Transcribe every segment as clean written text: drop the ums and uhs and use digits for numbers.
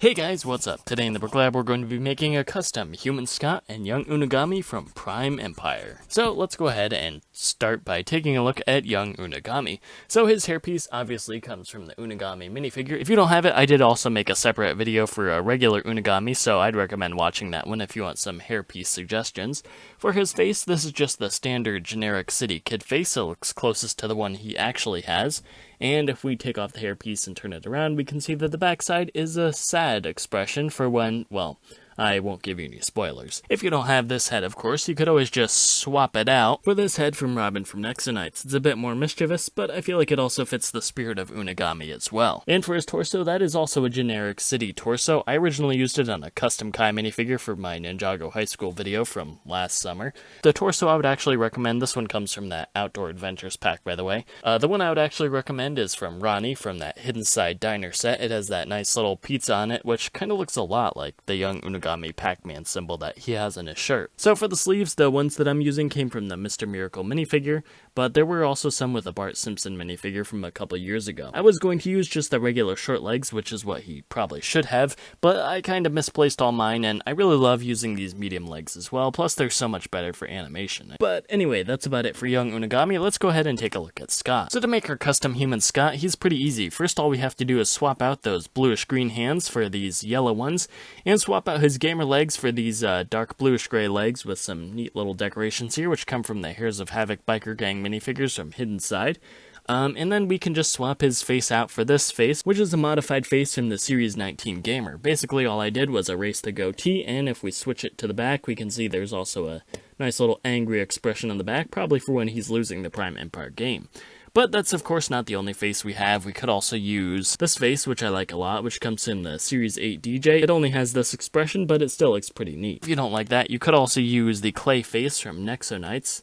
Hey guys, what's up? Today in the BrickLab we're going to be making a custom human Scott and young Unagami from Prime Empire. So let's go ahead and start by taking a look at young Unagami. So his hairpiece obviously comes from the Unagami minifigure. If you don't have it, I did also make a separate video for a regular Unagami, so I'd recommend watching that one if you want some hairpiece suggestions. For his face, this is just the standard generic city kid face. It looks closest to the one he actually has. And if we take off the hairpiece and turn it around, we can see that the backside is a sad expression for when, well, I won't give you any spoilers. If you don't have this head, of course, you could always just swap it out for this head from Robin from Nexonites. It's a bit more mischievous, but I feel like it also fits the spirit of Unagami as well. And for his torso, that is also a generic city torso. I originally used it on a custom Kai minifigure for my Ninjago High School video from last summer. The torso I would actually recommend, this one comes from that Outdoor Adventures pack, by the way. The one I would actually recommend is from Ronnie from that Hidden Side Diner set. It has that nice little pizza on it, which kind of looks a lot like the young Unagami Pac-Man symbol that he has in his shirt. So for the sleeves, the ones that I'm using came from the Mr. Miracle minifigure, but there were also some with a Bart Simpson minifigure from a couple years ago. I was going to use just the regular short legs, which is what he probably should have, but I kind of misplaced all mine, and I really love using these medium legs as well, plus they're so much better for animation. But anyway, that's about it for young Unagami. Let's go ahead and take a look at Scott. So to make our custom human Scott, he's pretty easy. First, all we have to do is swap out those bluish green hands for these yellow ones, and swap out his gamer legs for these dark bluish gray legs with some neat little decorations here, which come from the Hairs of Havoc Biker Gang minifigures from Hidden Side. And then we can just swap his face out for this face, which is a modified face from the Series 19 Gamer. Basically, all I did was erase the goatee, and if we switch it to the back, we can see there's also a nice little angry expression on the back, probably for when he's losing the Prime Empire game. But that's of course not the only face we have. We could also use this face, which I like a lot, which comes in the Series 8 DJ. It only has this expression, but it still looks pretty neat. If you don't like that, you could also use the clay face from Nexonites.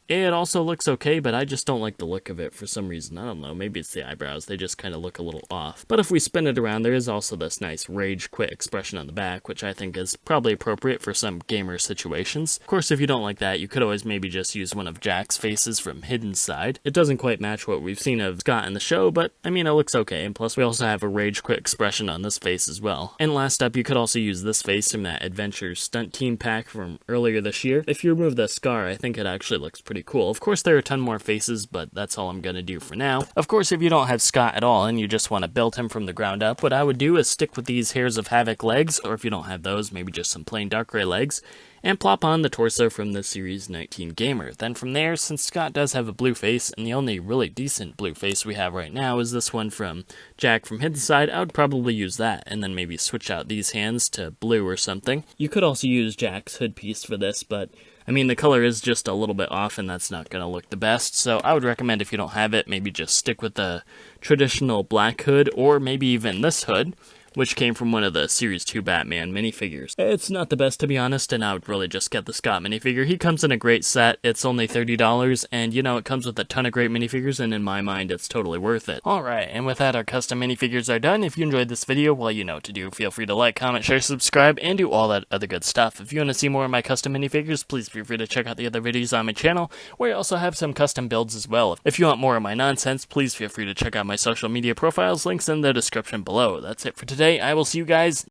It also looks okay, but I just don't like the look of it for some reason. I don't know, maybe it's the eyebrows, they just kind of look a little off. But if we spin it around, there is also this nice rage quit expression on the back, which I think is probably appropriate for some gamer situations. Of course, if you don't like that, you could always maybe just use one of Jack's faces from Hidden Side. It doesn't quite match what we've seen of Scott in the show, but I mean, it looks okay. And plus, we also have a rage quit expression on this face as well. And last up, you could also use this face from that Adventure Stunt Team pack from earlier this year. If you remove the scar, I think it actually looks pretty cool. Of course, there are a ton more faces, but that's all I'm going to do for now. Of course, if you don't have Scott at all and you just want to build him from the ground up, what I would do is stick with these Hairs of Havoc legs, or if you don't have those, maybe just some plain dark gray legs, and plop on the torso from the Series 19 Gamer. Then from there, since Scott does have a blue face, and the only really decent blue face we have right now is this one from Jack from Hidden Side, I would probably use that, and then maybe switch out these hands to blue or something. You could also use Jack's hood piece for this, but I mean, the color is just a little bit off, and that's not going to look the best, so I would recommend if you don't have it, maybe just stick with the traditional black hood, or maybe even this hood, which came from one of the Series 2 Batman minifigures. It's not the best, to be honest, and I would really just get the Scott minifigure. He comes in a great set. It's only $30, and you know, it comes with a ton of great minifigures, and in my mind, it's totally worth it. Alright, and with that, our custom minifigures are done. If you enjoyed this video, well, you know what to do. Feel free to like, comment, share, subscribe, and do all that other good stuff. If you want to see more of my custom minifigures, please feel free to check out the other videos on my channel, where I also have some custom builds as well. If you want more of my nonsense, please feel free to check out my social media profiles, links in the description below. That's it for today. I will see you guys